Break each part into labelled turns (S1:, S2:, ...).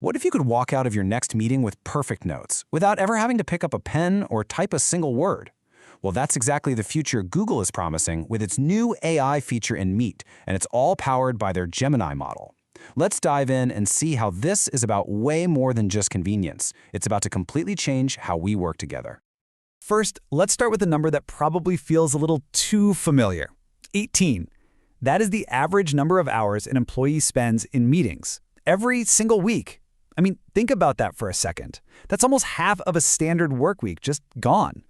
S1: What if you could walk out of your next meeting with perfect notes, without ever having to pick up a pen or type a single word? Well, that's exactly the future Google is promising with its new AI feature in Meet, and it's all powered by their Gemini model. Let's dive in and see how this is about way more than just convenience. It's about to completely change how we work together.
S2: First, let's start with a number that probably feels a little too familiar. 18. That is the average number of hours an employee spends in meetings, every single week. I mean, think about that for a second. That's almost half of a standard work week just gone.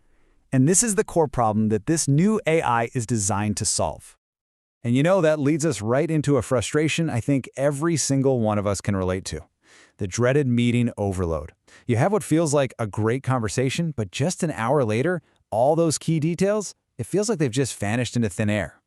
S2: And this is the core problem that this new AI is designed to solve.
S3: And you know, that leads us right into a frustration I think every single one of us can relate to. The dreaded meeting overload. You have what feels like a great conversation, but just an hour later, all those key details, it feels like they've just vanished into thin air.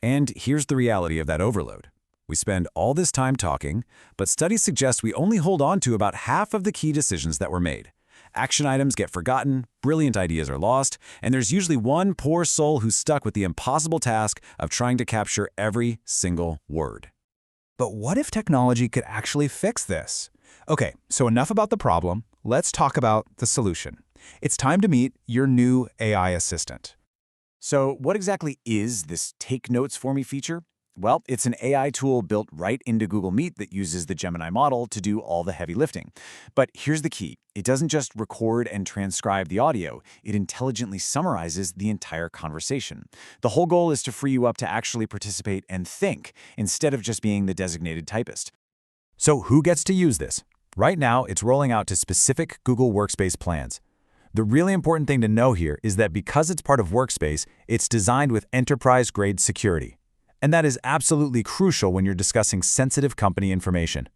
S1: And here's the reality of that overload. We spend all this time talking, but studies suggest we only hold on to about half of the key decisions that were made. Action items get forgotten, brilliant ideas are lost, and there's usually one poor soul who's stuck with the impossible task of trying to capture every single word.
S3: But what if technology could actually fix this? Okay, so enough about the problem. Let's talk about the solution. It's time to meet your new AI assistant.
S1: So what exactly is this Take Notes For Me feature? Well, it's an AI tool built right into Google Meet that uses the Gemini model to do all the heavy lifting. But here's the key. It doesn't just record and transcribe the audio. It intelligently summarizes the entire conversation. The whole goal is to free you up to actually participate and think, instead of just being the designated typist.
S3: So who gets to use this? Right now, it's rolling out to specific Google Workspace plans. The really important thing to know here is that because it's part of Workspace, it's designed with enterprise-grade security. And that is absolutely crucial when you're discussing sensitive company information.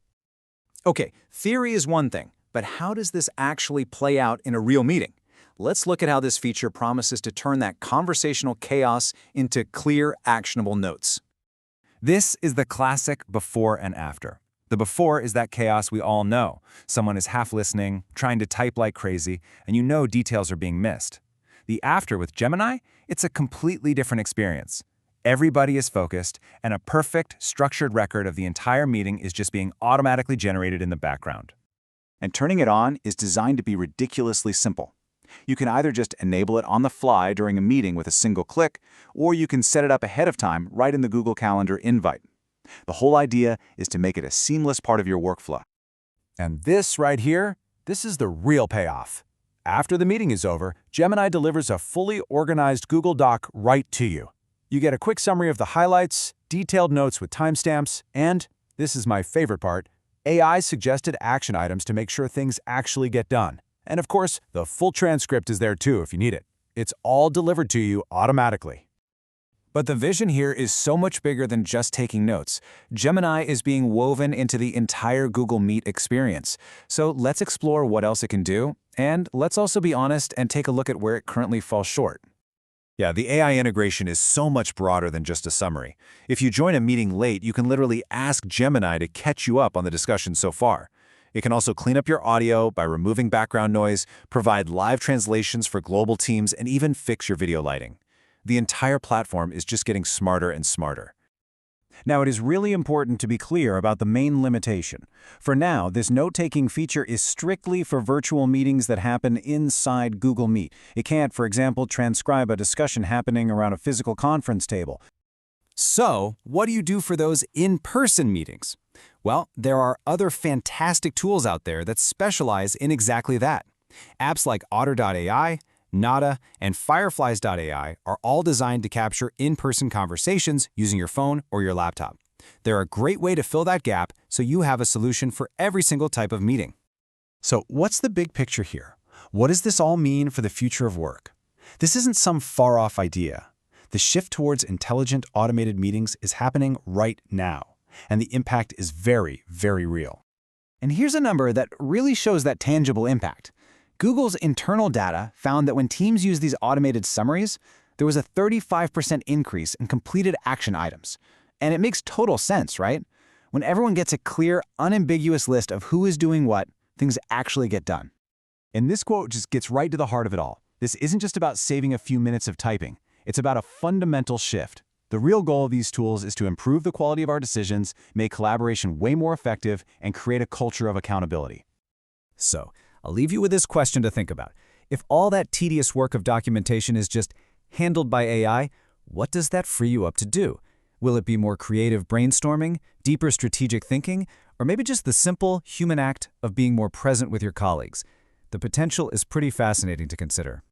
S2: Okay, theory is one thing, but how does this actually play out in a real meeting? Let's look at how this feature promises to turn that conversational chaos into clear, actionable notes.
S3: This is the classic before and after. The before is that chaos we all know. Someone is half listening, trying to type like crazy, and you know details are being missed. The after with Gemini, it's a completely different experience. Everybody is focused, and a perfect, structured record of the entire meeting is just being automatically generated in the background.
S1: And turning it on is designed to be ridiculously simple. You can either just enable it on the fly during a meeting with a single click, or you can set it up ahead of time right in the Google Calendar invite. The whole idea is to make it a seamless part of your workflow.
S3: And this right here, this is the real payoff. After the meeting is over, Gemini delivers a fully organized Google Doc right to you. You get a quick summary of the highlights, detailed notes with timestamps, and, this is my favorite part, AI-suggested action items to make sure things actually get done. And of course, the full transcript is there too if you need it. It's all delivered to you automatically. But the vision here is so much bigger than just taking notes. Gemini is being woven into the entire Google Meet experience. So let's explore what else it can do, and let's also be honest and take a look at where it currently falls short.
S1: Yeah, the AI integration is so much broader than just a summary. If you join a meeting late, you can literally ask Gemini to catch you up on the discussion so far. It can also clean up your audio by removing background noise, provide live translations for global teams, and even fix your video lighting. The entire platform is just getting smarter and smarter. Now, it is really important to be clear about the main limitation. For now, this note-taking feature is strictly for virtual meetings that happen inside Google Meet. It can't, for example, transcribe a discussion happening around a physical conference table.
S3: So, what do you do for those in-person meetings? Well, there are other fantastic tools out there that specialize in exactly that. Apps like Otter.ai, Notta, and Fireflies.ai are all designed to capture in-person conversations using your phone or your laptop. They're a great way to fill that gap so you have a solution for every single type of meeting.
S1: So what's the big picture here? What does this all mean for the future of work? This isn't some far-off idea. The shift towards intelligent automated meetings is happening right now, and the impact is very, very real.
S2: And here's a number that really shows that tangible impact. Google's internal data found that when teams use these automated summaries, there was a 35% increase in completed action items. And it makes total sense, right? When everyone gets a clear, unambiguous list of who is doing what, things actually get done.
S1: And this quote just gets right to the heart of it all. This isn't just about saving a few minutes of typing. It's about a fundamental shift.
S3: The real goal of these tools is to improve the quality of our decisions, make collaboration way more effective, and create a culture of accountability.
S2: So, I'll leave you with this question to think about. If all that tedious work of documentation is just handled by AI, what does that free you up to do? Will it be more creative brainstorming, deeper strategic thinking, or maybe just the simple human act of being more present with your colleagues? The potential is pretty fascinating to consider.